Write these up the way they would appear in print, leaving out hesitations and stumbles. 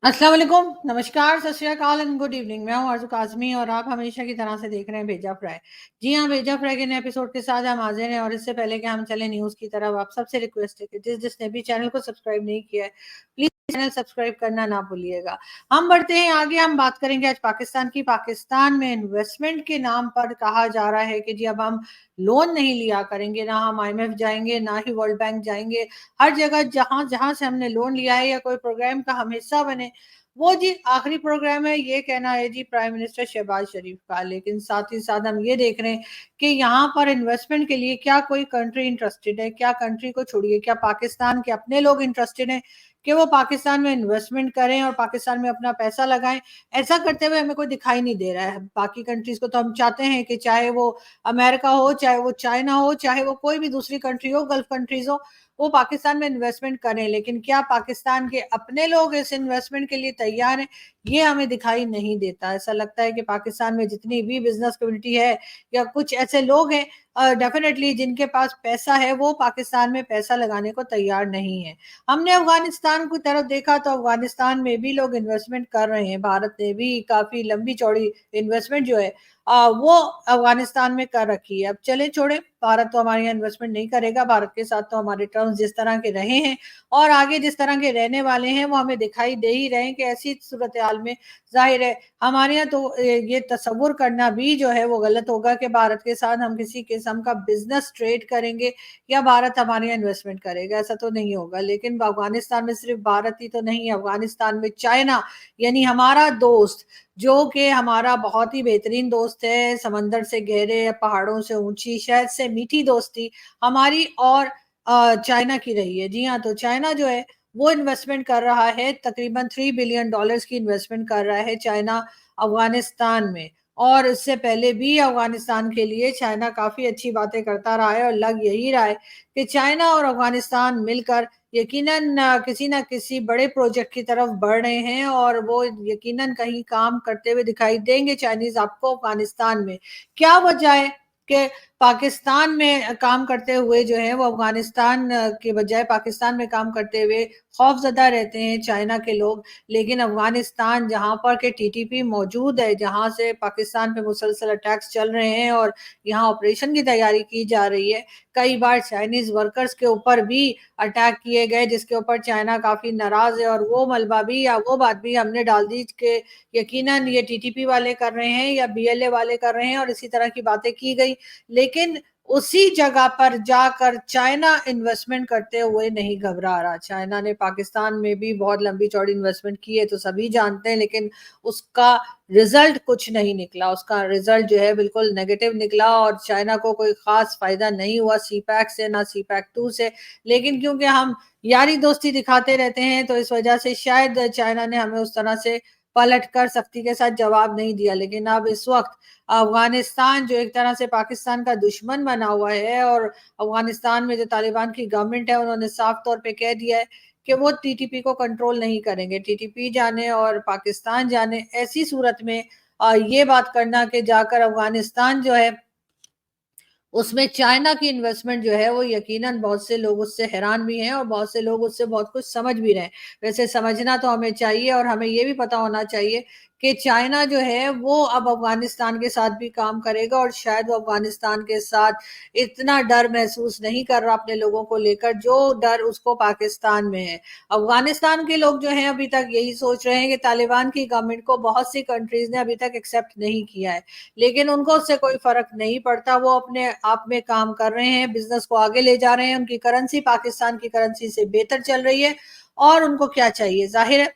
अस्सलाम वालेकुम, नमस्कार, सत श्री अकाल एंड गुड इवनिंग। मैं हूं आरज़ू काज़मी और आप हमेशा की तरह से देख रहे हैं भेजा फ्राई। जी हाँ, भेजा फ्राई के नए एपिसोड के साथ हम हाज़िर हैं और इससे पहले कि हम चलें न्यूज़ की तरफ, आप सबसे रिक्वेस्ट है कि जिसने भी चैनल को सब्सक्राइब नहीं किया है, प्लीज़ चैनल सब्सक्राइब करना ना भूलिएगा। हम बढ़ते हैं आगे, हम बात करेंगे आज पाकिस्तान की। पाकिस्तान में इन्वेस्टमेंट के नाम पर कहा जा रहा है कि जी अब हम लोन नहीं लिया करेंगे, ना हम IMF जाएँगे, ना ही वर्ल्ड बैंक जाएँगे। हर जगह जहाँ-जहाँ से हमने लोन लिया है या कोई प्रोग्राम का हम हिस्सा बने, वो जी आखिरी प्रोग्राम है, ये कहना है जी प्राइम मिनिस्टर शहबाज शरीफ का। लेकिन साथ ही साथ हम ये देख रहे हैं कि यहाँ पर इन्वेस्टमेंट के लिए क्या कोई कंट्री इंटरेस्टेड है? क्या कंट्री को छोड़िए, क्या पाकिस्तान के अपने लोग इंटरेस्टेड हैं कि वो पाकिस्तान में इन्वेस्टमेंट करें और पाकिस्तान में अपना पैसा लगाएं? ऐसा करते हुए हमें कोई दिखाई नहीं दे रहा है। बाकी कंट्रीज को तो हम चाहते हैं कि चाहे वो अमेरिका हो, चाहे वो चाइना हो, चाहे वो कोई भी दूसरी कंट्री हो, गल्फ कंट्रीज हो, वो पाकिस्तान में इन्वेस्टमेंट करें। लेकिन क्या पाकिस्तान के अपने लोग इस इन्वेस्टमेंट के लिए तैयार हैं? ये हमें दिखाई नहीं देता। ऐसा लगता है कि पाकिस्तान में जितनी भी बिजनेस कम्युनिटी है या कुछ ऐसे लोग हैं डेफिनेटली जिनके पास पैसा है, वो पाकिस्तान में पैसा लगाने को तैयार नहीं है। हमने अफगानिस्तान की तरफ देखा तो अफगानिस्तान में भी लोग इन्वेस्टमेंट कर रहे हैं। भारत ने भी काफी लंबी चौड़ी इन्वेस्टमेंट जो है वो अफगानिस्तान में कर रखी है। अब चले छोड़े, भारत तो हमारे यहाँ इन्वेस्टमेंट नहीं करेगा। भारत के साथ तो हमारे टर्म्स जिस तरह के रहे हैं और आगे जिस तरह के रहने वाले हैं, वो हमें दिखाई दे ही रहे हैं कि ऐसी सूरत हाल में जाहिर है हमारे यहाँ तो ये तस्वुर करना भी जो है वो गलत होगा कि भारत के साथ हम किसी किस्म का बिजनेस ट्रेड करेंगे या भारत हमारे यहाँ इन्वेस्टमेंट करेगा। ऐसा तो नहीं होगा। लेकिन अफगानिस्तान में सिर्फ भारत ही तो नहीं है, अफगानिस्तान में चाइना यानी हमारा दोस्त, जो कि हमारा बहुत ही बेहतरीन दोस्त है, समंदर से गहरे, पहाड़ों से ऊंची, शहद से मीठी दोस्ती हमारी और चाइना की रही है। जी हाँ, तो चाइना जो है वो इन्वेस्टमेंट कर रहा है, तकरीबन $3 बिलियन की इन्वेस्टमेंट कर रहा है चाइना अफगानिस्तान में। और इससे पहले भी अफगानिस्तान के लिए चाइना काफी अच्छी बातें करता रहा है और लग यही रहा है कि चाइना और अफगानिस्तान मिलकर यकीनन किसी ना किसी बड़े प्रोजेक्ट की तरफ बढ़ रहे हैं और वो यकीनन कहीं काम करते हुए दिखाई देंगे चाइनीज आपको अफगानिस्तान में। क्या वजह है कि पाकिस्तान में काम करते हुए जो है वो अफगानिस्तान के बजाय पाकिस्तान में काम करते हुए खौफजदा रहते हैं चाइना के लोग। लेकिन अफगानिस्तान जहां पर के TTP मौजूद है, जहां से पाकिस्तान पे मुसलसल अटैक्स चल रहे हैं और यहाँ ऑपरेशन की तैयारी की जा रही है, कई बार चाइनीज वर्कर्स के ऊपर भी अटैक किए गए, जिसके ऊपर चाइना काफी नाराज है। और वो मलबा भी या वो बात भी हमने डाल दी कि यकीनन ये TTP वाले कर रहे हैं या BLA वाले कर रहे हैं और इसी तरह की बातें की गई। लेकिन उसी जगह पर जाकर चाइना इन्वेस्टमेंट करते हुए नहीं घबरा रहा। चाइना ने पाकिस्तान में भी बहुत लंबी चौड़ी इन्वेस्टमेंट की है तो सभी जानते हैं, लेकिन उसका रिजल्ट कुछ नहीं निकला। उसका रिजल्ट जो है बिल्कुल नेगेटिव निकला और चाइना को कोई खास फायदा नहीं हुआ CPEC से, ना CPEC 2 से। लेकिन क्योंकि हम यारी दोस्ती दिखाते रहते हैं तो इस वजह से शायद चाइना ने हमें उस तरह से पलट कर सख्ती के साथ जवाब नहीं दिया। लेकिन अब इस वक्त अफगानिस्तान जो एक तरह से पाकिस्तान का दुश्मन बना हुआ है और अफगानिस्तान में जो तालिबान की गवर्नमेंट है, उन्होंने साफ तौर पे कह दिया है कि वो TTP को कंट्रोल नहीं करेंगे। TTP जाने और पाकिस्तान जाने, ऐसी सूरत में ये बात करना कि जाकर अफगानिस्तान जो है उसमें चाइना की इन्वेस्टमेंट जो है वो यकीनन बहुत से लोग उससे हैरान भी हैं और बहुत से लोग उससे बहुत कुछ समझ भी रहे हैं। वैसे समझना तो हमें चाहिए और हमें ये भी पता होना चाहिए कि चाइना जो है वो अब अफगानिस्तान के साथ भी काम करेगा और शायद वो अफगानिस्तान के साथ इतना डर महसूस नहीं कर रहा अपने लोगों को लेकर जो डर उसको पाकिस्तान में है। अफगानिस्तान के लोग जो हैं अभी तक यही सोच रहे हैं कि तालिबान की गवर्नमेंट को बहुत सी कंट्रीज ने अभी तक एक्सेप्ट नहीं किया है, लेकिन उनको उससे कोई फर्क नहीं पड़ता। वो अपने आप में काम कर रहे हैं, बिजनेस को आगे ले जा रहे हैं। उनकी करेंसी पाकिस्तान की करेंसी से बेहतर चल रही है और उनको क्या चाहिए? जाहिर है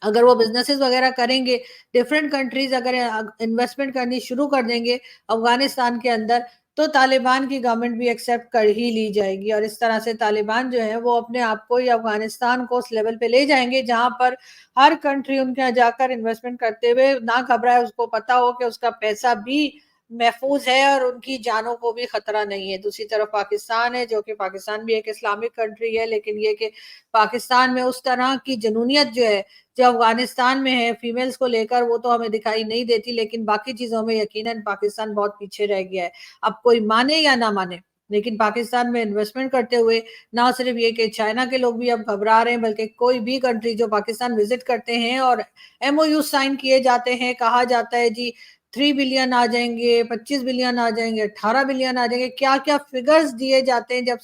अगर वो बिजनेसेस वगैरह करेंगे, डिफरेंट कंट्रीज अगर इन्वेस्टमेंट करनी शुरू कर देंगे अफगानिस्तान के अंदर, तो तालिबान की गवर्नमेंट भी एक्सेप्ट कर ही ली जाएगी और इस तरह से तालिबान जो है वो अपने आप को या अफगानिस्तान को उस लेवल पे ले जाएंगे जहां पर हर कंट्री उनके यहाँ जाकर इन्वेस्टमेंट करते हुए ना घबराए, उसको पता हो कि उसका पैसा भी महफूज है और उनकी जानों को भी खतरा नहीं है। दूसरी तरफ पाकिस्तान है, जो कि पाकिस्तान भी एक इस्लामिक कंट्री है, लेकिन ये कि पाकिस्तान में उस तरह की जनूनियत जो है जो अफगानिस्तान में है फीमेल्स को लेकर, वो तो हमें दिखाई नहीं देती। लेकिन बाकी चीजों में यकीनन पाकिस्तान बहुत पीछे रह गया है। अब कोई माने या ना माने, लेकिन पाकिस्तान में इन्वेस्टमेंट करते हुए ना सिर्फ ये कि चाइना के लोग भी अब घबरा रहे हैं, बल्कि कोई भी कंट्री जो पाकिस्तान विजिट करते हैं और एमओयू साइन किए जाते हैं, कहा जाता है जी 3 बिलियन आ जाएंगे, 25 बिलियन आ जाएंगे, 18 बिलियन आ जाएंगे, क्या क्या फिगर्स दिए जाते हैं। जब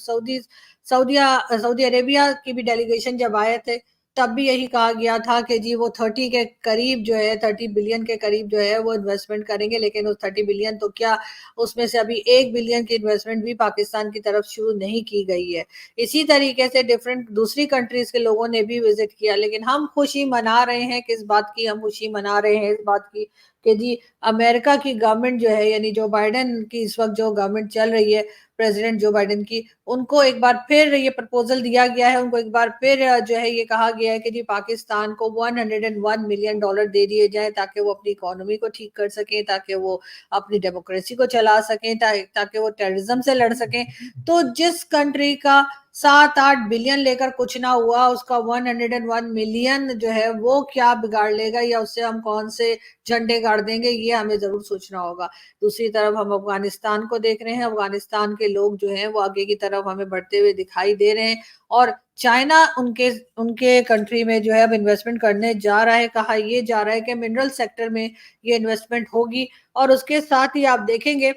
सऊदी अरेबिया की भी डेलीगेशन जब आए थे, तब भी यही कहा गया था कि जी वो 30 के करीब जो है, 30 बिलियन के करीब जो है वो इन्वेस्टमेंट करेंगे। लेकिन उस 30 बिलियन तो क्या, उसमें से अभी 1 बिलियन की इन्वेस्टमेंट भी पाकिस्तान की तरफ शुरू नहीं की गई है। इसी तरीके से डिफरेंट दूसरी कंट्रीज के लोगों ने भी विजिट किया, लेकिन हम खुशी मना रहे हैं। किस बात की हम खुशी मना रहे हैं? इस बात की कि जी अमेरिका की गवर्नमेंट जो है, यानी जो बाइडेन की इस वक्त जो गवर्नमेंट चल रही है, प्रेसिडेंट जो बाइडेन की, उनको एक बार फिर ये प्रपोजल दिया गया है, उनको एक बार फिर जो है ये कहा गया है कि जी पाकिस्तान को $101 मिलियन दे दिए जाए, ताकि वो अपनी इकोनॉमी को ठीक कर सके, ताकि वो अपनी डेमोक्रेसी को चला सकें, ताकि वो टेररिज्म से लड़ सकें। तो जिस कंट्री का 7-8 बिलियन लेकर कुछ ना हुआ, उसका 101 मिलियन जो है वो क्या बिगाड़ लेगा, या उससे हम कौन से झंडे गाड़ देंगे, ये हमें जरूर सोचना होगा। दूसरी तरफ हम अफगानिस्तान को देख रहे हैं, अफगानिस्तान के लोग जो हैं वो आगे की तरफ हमें बढ़ते हुए दिखाई दे रहे हैं, और चाइना उनके उनके कंट्री में जो है अब इन्वेस्टमेंट करने जा रहा है। कहा ये जा रहा है कि मिनरल सेक्टर में ये इन्वेस्टमेंट होगी, और उसके साथ ही आप देखेंगे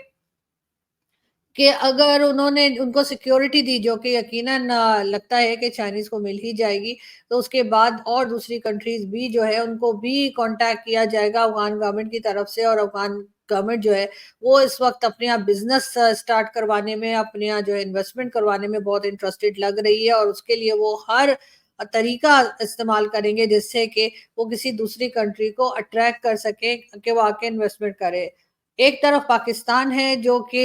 कि अगर उन्होंने उनको सिक्योरिटी दी, जो कि यकीनन लगता है कि चाइनीज को मिल ही जाएगी, तो उसके बाद और दूसरी कंट्रीज भी जो है उनको भी कांटेक्ट किया जाएगा अफगान गवर्नमेंट की तरफ से। और अफगान गवर्नमेंट जो है वो इस वक्त अपने यहाँ बिजनेस स्टार्ट करवाने में, अपने यहाँ जो है इन्वेस्टमेंट करवाने में बहुत इंटरेस्टेड लग रही है, और उसके लिए वो हर तरीका इस्तेमाल करेंगे जिससे कि वो किसी दूसरी कंट्री को अट्रैक्ट कर सके कि वो आके इन्वेस्टमेंट करे। एक तरफ पाकिस्तान है जो कि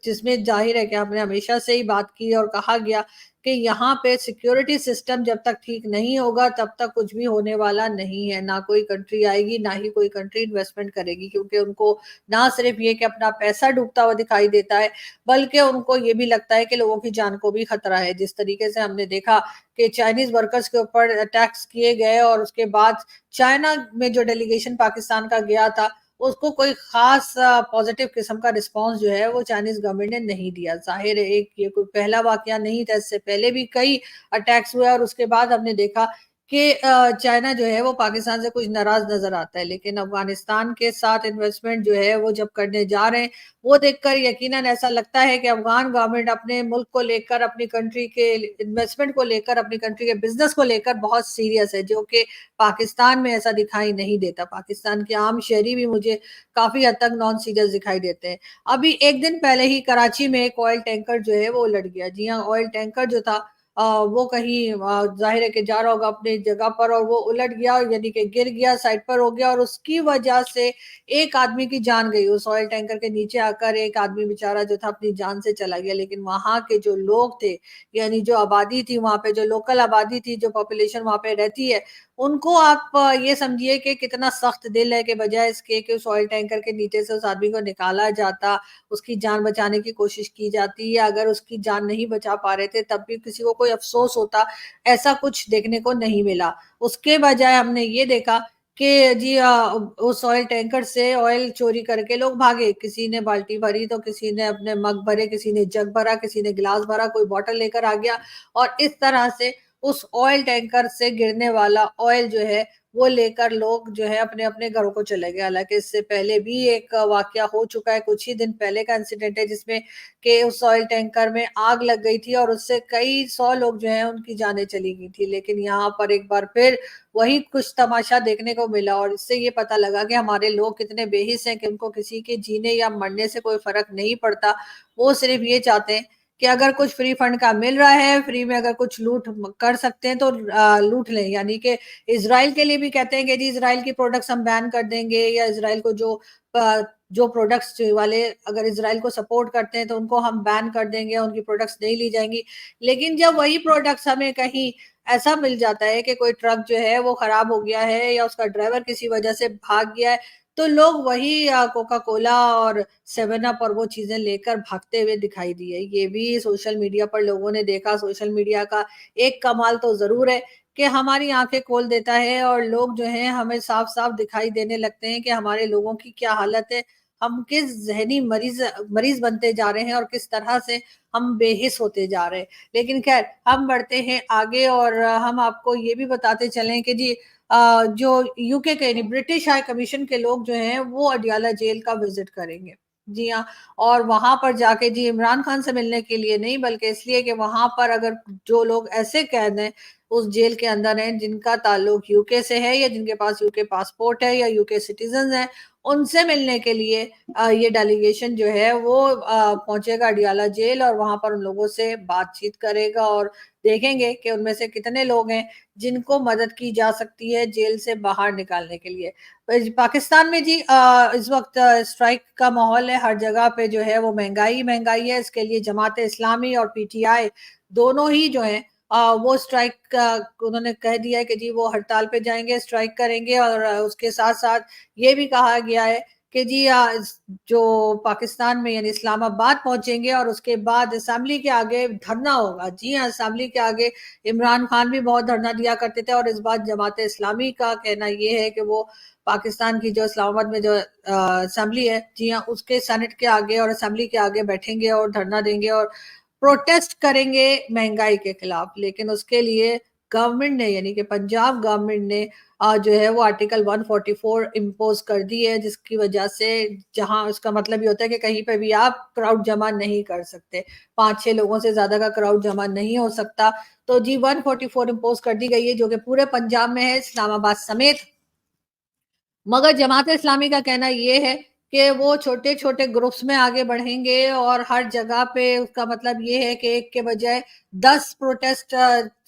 जिसमें जाहिर है कि आपने हमेशा से ही बात की और कहा गया कि यहाँ पे सिक्योरिटी सिस्टम जब तक ठीक नहीं होगा तब तक कुछ भी होने वाला नहीं है। ना कोई कंट्री आएगी, ना ही कोई कंट्री इन्वेस्टमेंट करेगी, क्योंकि उनको ना सिर्फ ये कि अपना पैसा डूबता हुआ दिखाई देता है, बल्कि उनको ये भी लगता है कि लोगों की जान को भी खतरा है। जिस तरीके से हमने देखा कि चाइनीज वर्कर्स के ऊपर अटैक्स किए गए, और उसके बाद चाइना में जो डेलीगेशन पाकिस्तान का गया था, उसको कोई खास पॉजिटिव किस्म का रिस्पांस जो है वो चाइनीज गवर्नमेंट ने नहीं दिया। जाहिर है एक ये कोई पहला वाकया नहीं था, इससे पहले भी कई अटैक्स हुए, और उसके बाद हमने देखा कि चाइना जो है वो पाकिस्तान से कुछ नाराज नजर आता है। लेकिन अफगानिस्तान के साथ इन्वेस्टमेंट जो है वो जब करने जा रहे हैं, वो देखकर यकीनन ऐसा लगता है कि अफगान गवर्नमेंट अपने मुल्क को लेकर, अपनी कंट्री के इन्वेस्टमेंट को लेकर, अपनी कंट्री के बिजनेस को लेकर बहुत सीरियस है, जो कि पाकिस्तान में ऐसा दिखाई नहीं देता। पाकिस्तान के आम शहरी भी मुझे काफी हद तक नॉन सीरियस दिखाई देते हैं। अभी एक दिन पहले ही कराची में एक ऑयल टैंकर जो है वो उलट गया। जी हाँ, ऑयल टैंकर जो था वो कहीं जाहिर है कि जा रहा होगा अपनी जगह पर, और वो उलट गया, यानी कि गिर गया, साइड पर हो गया, और उसकी वजह से एक आदमी की जान गई। उस ऑयल टैंकर के नीचे आकर एक आदमी बेचारा जो था अपनी जान से चला गया। लेकिन वहां के जो लोग थे, यानी जो आबादी थी वहां पे, जो लोकल आबादी थी, जो पॉपुलेशन वहां पे रहती है, उनको आप ये समझिए कि कितना सख्त दिल है, कि बजाय इसके कि उस ऑयल टैंकर के नीचे से उस आदमी को निकाला जाता, उसकी जान बचाने की कोशिश की जाती, या अगर उसकी जान नहीं बचा पा रहे थे तब भी किसी को कोई अफसोस होता, ऐसा कुछ देखने को नहीं मिला। उसके बजाय हमने ये देखा कि जी उस ऑयल टैंकर से ऑयल चोरी करके लोग भागे। किसी ने बाल्टी भरी, तो किसी ने अपने मग भरे, किसी ने जग भरा, किसी ने गिलास भरा, कोई बॉटल लेकर आ गया, और इस तरह से उस ऑयल टैंकर से गिरने वाला ऑयल जो है वो लेकर लोग जो है अपने अपने घरों को चले गए। हालांकि इससे पहले भी एक वाकया हो चुका है, कुछ ही दिन पहले का इंसिडेंट है, जिसमें कि उस ऑयल टैंकर में आग लग गई थी, और उससे कई 100 लोग जो है उनकी जानें चली गई थी। लेकिन यहाँ पर एक बार फिर वही कुछ तमाशा देखने को मिला, और इससे ये पता लगा कि हमारे लोग कितने बेहिस हैं, कि उनको किसी के जीने या मरने से कोई फर्क नहीं पड़ता। वो सिर्फ ये चाहते हैं कि अगर कुछ फ्री फंड का मिल रहा है, फ्री में अगर कुछ लूट कर सकते हैं तो लूट लें। यानी कि इसराइल के लिए भी कहते हैं कि जी इसराइल की प्रोडक्ट्स हम बैन कर देंगे, या इसराइल को जो प्रोडक्ट्स वाले अगर इसराइल को सपोर्ट करते हैं तो उनको हम बैन कर देंगे, उनकी प्रोडक्ट्स नहीं ली जाएंगी। लेकिन जब वही प्रोडक्ट्स हमें कहीं ऐसा मिल जाता है कि कोई ट्रक जो है वो खराब हो गया है, या उसका ड्राइवर किसी वजह से भाग गया है, तो लोग वही कोका कोला और सेवन अप और वो चीजें लेकर भागते हुए दिखाई दिए। ये भी सोशल मीडिया पर लोगों ने देखा। सोशल मीडिया का एक कमाल तो जरूर है कि हमारी आंखें खोल देता है, और लोग जो हैं हमें साफ साफ दिखाई देने लगते हैं कि हमारे लोगों की क्या हालत है। ہم کس ذہنی مریض بنتے جا رہے ہیں اور کس طرح سے ہم بے حس ہوتے جا رہے ہیں۔ لیکن خیر ہم بڑھتے ہیں آگے، اور ہم آپ کو یہ بھی بتاتے چلیں کہ جی جو یو کے یعنی برٹش ہائی کمیشن کے لوگ جو ہیں وہ اڈیالہ جیل کا وزٹ کریں گے، جی ہاں، اور وہاں پر جا کے جی عمران خان سے ملنے کے لیے نہیں، بلکہ اس لیے کہ وہاں پر اگر جو لوگ ایسے قید ہیں اس جیل کے اندر ہیں جن کا تعلق یو کے سے ہے، یا جن کے پاس یو کے پاسپورٹ ہے، یا یو کے سٹیزنز ہیں، ان سے ملنے کے لیے یہ ڈیلیگیشن جو ہے وہ پہنچے گا اڈیالہ جیل، اور وہاں پر ان لوگوں سے بات چیت کرے گا، اور دیکھیں گے کہ ان میں سے کتنے لوگ ہیں جن کو مدد کی جا سکتی ہے جیل سے باہر نکالنے کے لیے۔ پاکستان میں جی اس وقت اسٹرائک کا ماحول ہے، ہر جگہ پہ جو ہے وہ مہنگائی ہے، اس کے لیے جماعت اسلامی اور پی ٹی آئی دونوں ہی جو ہیں وہ اسٹرائک انہوں نے کہہ دیا ہے کہ جی وہ ہڑتال پہ جائیں گے، اسٹرائک کریں گے، اور اس کے ساتھ ساتھ یہ بھی کہا گیا ہے کہ جی جو پاکستان میں یعنی اسلام آباد پہنچیں گے، اور اس کے بعد اسمبلی کے آگے دھرنا ہوگا۔ جی ہاں، اسمبلی کے آگے عمران خان بھی بہت دھرنا دیا کرتے تھے، اور اس بات جماعت اسلامی کا کہنا یہ ہے کہ وہ پاکستان کی جو اسلام آباد میں جو اسمبلی ہے، جی ہاں، اس کے سینٹ کے آگے اور اسمبلی کے آگے بیٹھیں گے اور دھرنا دیں گے اور پروٹیسٹ کریں گے مہنگائی کے خلاف۔ لیکن اس کے لیے گورنمنٹ نے یعنی کہ پنجاب گورنمنٹ نے جو ہے وہ آرٹیکل 144 امپوز کر دی ہے، جس کی وجہ سے جہاں اس کا مطلب یہ ہوتا ہے کہ کہیں پہ بھی آپ کراؤڈ جمع نہیں کر سکتے، 5-6 لوگوں سے زیادہ کا کراؤڈ جمع نہیں ہو سکتا۔ تو جی 144 امپوز کر دی گئی ہے، جو کہ پورے پنجاب میں ہے، اسلام آباد سمیت۔ مگر جماعت اسلامی کا کہنا یہ ہے کہ وہ چھوٹے چھوٹے گروپس میں آگے بڑھیں گے، اور ہر جگہ پہ اس کا مطلب یہ ہے کہ ایک کے بجائے 10 پروٹیسٹ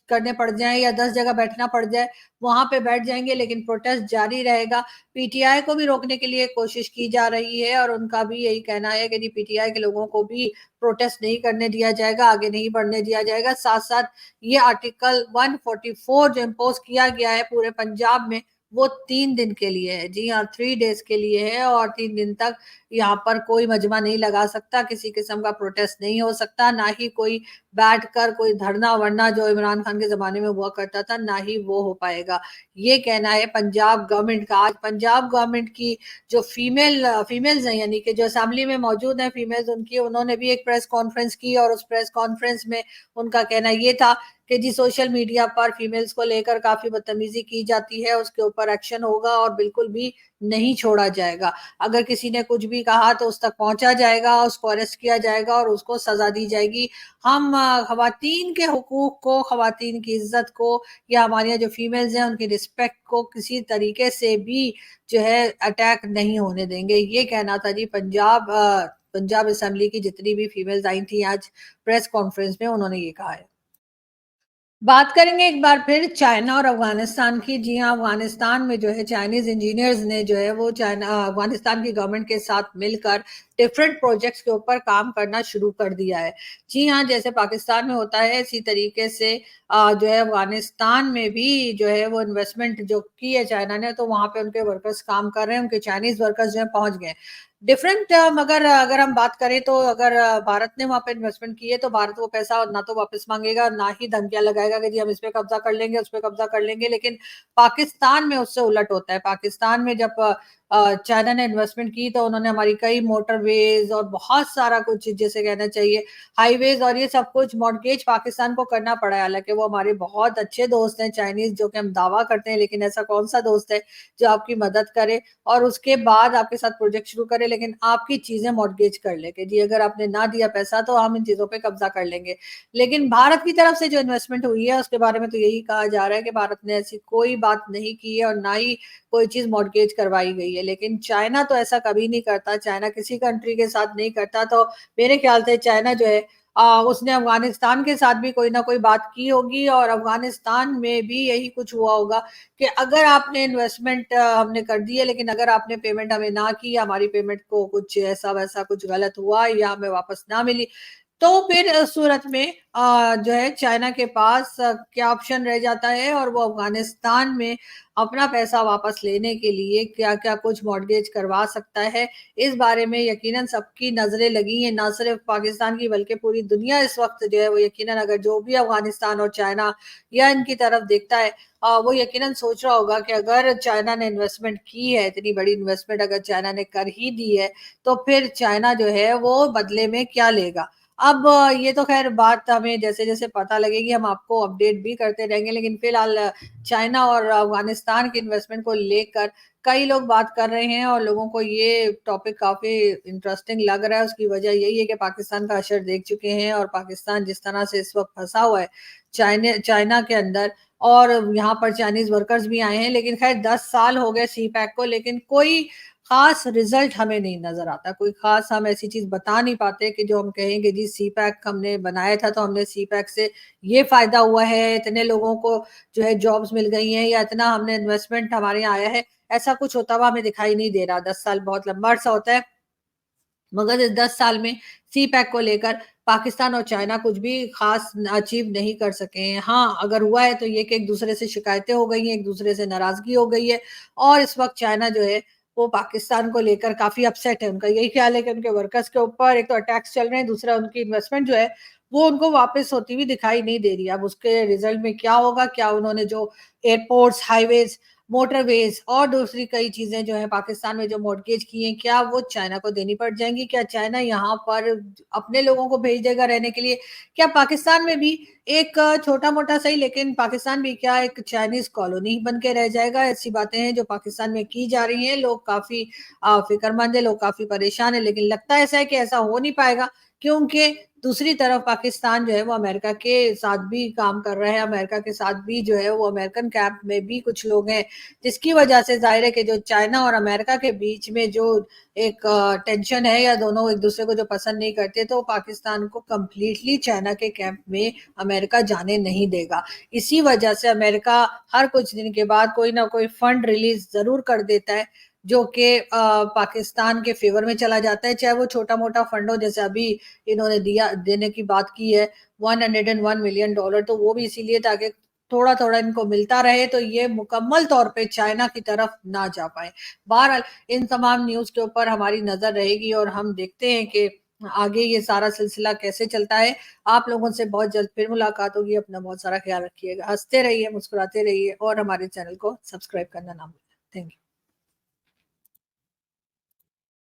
کرنے پڑ جائیں یا 10 جگہ بیٹھنا پڑ جائے، وہاں پہ بیٹھ جائیں گے، لیکن پروٹیسٹ جاری رہے گا۔ پی ٹی آئی کو بھی روکنے کے لیے کوشش کی جا رہی ہے، اور ان کا بھی یہی کہنا ہے کہ جی پی ٹی آئی کے لوگوں کو بھی پروٹیسٹ نہیں کرنے دیا جائے گا، آگے نہیں بڑھنے دیا جائے گا۔ ساتھ ساتھ یہ آرٹیکل 144 جو امپوز کیا گیا ہے پورے پنجاب میں، وہ 3 دن کے لیے ہے، جی ہاں 3 ڈیز کے لیے ہے، اور 3 دن تک یہاں پر کوئی مجمع نہیں لگا سکتا، کسی قسم کا پروٹیسٹ نہیں ہو سکتا، نہ ہی کوئی بیٹھ کر کوئی دھرنا ورنا جو عمران خان کے زمانے میں ہوا کرتا تھا، نہ ہی وہ ہو پائے گا۔ یہ کہنا ہے پنجاب گورنمنٹ کا۔ آج پنجاب گورنمنٹ کی جو فیمیلز ہیں یعنی کہ جو اسمبلی میں موجود ہیں فیمیلز، انہوں نے بھی ایک پریس کانفرنس کی، اور اس پریس کانفرنس میں ان کا کہنا یہ تھا کہ جی سوشل میڈیا پر فیمیلز کو لے کر کافی بدتمیزی کی جاتی ہے، اس کے اوپر ایکشن ہوگا اور بالکل بھی نہیں چھوڑا جائے گا۔ اگر کسی نے کچھ بھی کہا تو اس تک پہنچا جائے گا، اس کو اریسٹ کیا جائے گا اور اس کو سزا دی جائے گی۔ ہم خواتین کے حقوق کو، خواتین کی عزت کو، یا ہماری جو فیمیلز ہیں ان کی رسپیکٹ کو کسی طریقے سے بھی جو ہے اٹیک نہیں ہونے دیں گے۔ یہ کہنا تھا جی پنجاب اسمبلی کی جتنی بھی فیمیلز آئی تھیں آج پریس کانفرنس میں، انہوں نے یہ کہا ہے۔ بات کریں گے ایک بار پھر چائنا اور افغانستان کی۔ جی ہاں، افغانستان میں جو ہے چائنیز انجینئرز نے جو ہے وہ افغانستان کی گورنمنٹ کے ساتھ مل کر ڈفرینٹ پروجیکٹس کے اوپر کام کرنا شروع کر دیا ہے۔ جی ہاں، جیسے پاکستان میں ہوتا ہے اسی طریقے سے جو ہے افغانستان میں بھی جو ہے وہ انویسٹمنٹ جو کی ہے چائنا نے، تو وہاں پہ ان کے ورکرز کام کر رہے ہیں، ان کے چائنیز ورکرز جو ہیں پہنچ گئے ڈفرینٹ۔ مگر اگر ہم بات کریں تو اگر بھارت نے وہاں پہ انویسٹمنٹ کی ہے تو بھارت وہ پیسہ نہ تو واپس مانگے گا، نہ ہی دھمکیاں لگائے گا کہ جی ہم اس پہ قبضہ کر لیں گے، اس پہ قبضہ کر لیں گے۔ لیکن پاکستان میں اس سے الٹ ہوتا ہے۔ پاکستان میں جب چائنا نے انویسٹمنٹ کی تو انہوں نے ہماری کئی موٹر ویز اور بہت سارا کچھ جیسے کہنا چاہیے ہائی ویز اور یہ سب کچھ مارگیج پاکستان کو کرنا پڑا ہے، حالانکہ وہ ہمارے بہت اچھے دوست ہیں چائنیز، جو کہ ہم دعویٰ کرتے ہیں، لیکن ایسا کون سا دوست ہے جو آپ کی مدد کرے اور اس کے بعد آپ کے ساتھ پروجیکٹ شروع کرے لیکن آپ کی چیزیں مارگیج کر لے کہ جی اگر آپ نے نہ دیا پیسہ تو ہم ان چیزوں پہ قبضہ کر لیں گے۔ لیکن بھارت کی طرف سے جو انویسٹمنٹ ہوئی ہے اس کے بارے میں تو یہی کہا جا رہا ہے کہ بھارت نے ایسی کوئی بات نہیں کی ہے اور نہ ہی کوئی چیز مارگیج کروائی گئی ہے۔ لیکن چائنا تو ایسا کبھی نہیں کرتا، چائنا کسی کنٹری کے ساتھ نہیں کرتا، تو میرے خیال سے چائنا جو ہے اس نے افغانستان کے ساتھ بھی کوئی نہ کوئی بات کی ہوگی، اور افغانستان میں بھی یہی کچھ ہوا ہوگا کہ اگر آپ نے انویسٹمنٹ ہم نے کر دی ہے لیکن اگر آپ نے پیمنٹ ہمیں نہ کی، ہماری پیمنٹ کو کچھ ایسا ویسا کچھ غلط ہوا یا ہمیں واپس نہ ملی، तो फिर सूरत में जो है चाइना के पास क्या ऑप्शन रह जाता है, और वो अफगानिस्तान में अपना पैसा वापस लेने के लिए क्या क्या कुछ मॉर्गेज करवा सकता है। इस बारे में यकीनन सबकी नजरें लगी हैं, ना सिर्फ पाकिस्तान की बल्कि पूरी दुनिया इस वक्त जो है वो यकीनन, अगर जो भी अफगानिस्तान और चाइना या इनकी तरफ देखता है वो यकीनन सोच रहा होगा कि अगर चाइना ने इन्वेस्टमेंट की है, इतनी बड़ी इन्वेस्टमेंट अगर चाइना ने कर ही दी है, तो फिर चाइना जो है वो बदले में क्या लेगा। अब ये तो खैर बात हमें जैसे जैसे पता लगेगी हम आपको अपडेट भी करते रहेंगे, लेकिन फिलहाल चाइना और अफगानिस्तान की इन्वेस्टमेंट को लेकर कई लोग बात कर रहे हैं, और लोगों को ये टॉपिक काफी इंटरेस्टिंग लग रहा है। उसकी वजह यही है कि पाकिस्तान का असर देख चुके हैं, और पाकिस्तान जिस तरह से इस वक्त फंसा हुआ है चाइना चाइना के अंदर, और यहाँ पर चाइनीज वर्कर्स भी आए हैं। लेकिन खैर 10 साल हो गए सी पैक को, लेकिन कोई खास रिजल्ट हमें नहीं नजर आता, कोई खास हम ऐसी चीज बता नहीं पाते कि जो हम कहेंगे जी सी पैक हमने बनाया था तो हमने सी पैक से ये फायदा हुआ है, इतने लोगों को जो है जॉब्स मिल गई हैं, या इतना हमने इन्वेस्टमेंट हमारे यहाँ आया है। ऐसा कुछ होता हुआ हमें दिखाई नहीं दे रहा। 10 साल बहुत लंबा अरसा होता है, मगर इस 10 साल में सी पैक को लेकर पाकिस्तान और चाइना कुछ भी खास अचीव नहीं कर सके हैं। हाँ, अगर हुआ है तो ये कि एक दूसरे से शिकायतें हो गई हैं, एक दूसरे से नाराजगी हो गई है, और इस वक्त चाइना जो है वो पाकिस्तान को लेकर काफी अपसेट है। उनका यही ख्याल है कि उनके वर्कर्स के ऊपर एक तो अटैक्स चल रहे हैं, दूसरा उनकी इन्वेस्टमेंट जो है वो उनको वापस होती हुई दिखाई नहीं दे रही। अब उसके रिजल्ट में क्या होगा, क्या उन्होंने जो एयरपोर्ट्स, हाईवेज, मोटरवेज और दूसरी कई चीजें जो है पाकिस्तान में जो मॉर्गेज की हैं, क्या वो चाइना को देनी पड़ जाएंगी, क्या चाइना यहाँ पर अपने लोगों को भेज देगा रहने के लिए, क्या पाकिस्तान में भी एक छोटा मोटा सही लेकिन पाकिस्तान भी क्या एक चाइनीज कॉलोनी बन के रह जाएगा। ऐसी बातें हैं जो पाकिस्तान में की जा रही हैं। लोग काफी फिक्रमंद है, लोग काफी परेशान है, लेकिन लगता ऐसा है कि ऐसा हो नहीं पाएगा, क्योंकि दूसरी तरफ पाकिस्तान जो है वो अमेरिका के साथ भी काम कर रहा है, अमेरिका के साथ भी जो है वो अमेरिकन कैंप में भी कुछ लोग हैं, जिसकी वजह से जाहिर है कि जो चाइना और अमेरिका के बीच में जो एक टेंशन है, या दोनों एक दूसरे को जो पसंद नहीं करते, तो पाकिस्तान को कंप्लीटली चाइना के कैंप में अमेरिका जाने नहीं देगा। इसी वजह से अमेरिका हर कुछ दिन के बाद कोई ना कोई फंड रिलीज जरूर कर देता है, जो कि पाकिस्तान के फेवर में चला जाता है, चाहे वो छोटा मोटा फंड हो। जैसे अभी इन्होंने दिया देने की बात की है $101 मिलियन, तो वो भी इसीलिए ताकि थोड़ा थोड़ा इनको मिलता रहे, तो ये मुकम्मल तौर पे चाइना की तरफ ना जा पाए। बहरहाल इन तमाम न्यूज के ऊपर हमारी नजर रहेगी, और हम देखते हैं कि आगे ये सारा सिलसिला कैसे चलता है। आप लोगों से बहुत जल्द फिर मुलाकात होगी। अपना बहुत सारा ख्याल रखिएगा, हंसते रहिए, मुस्कुराते रहिए, और हमारे चैनल को सब्सक्राइब करना ना भूलें। Thank you.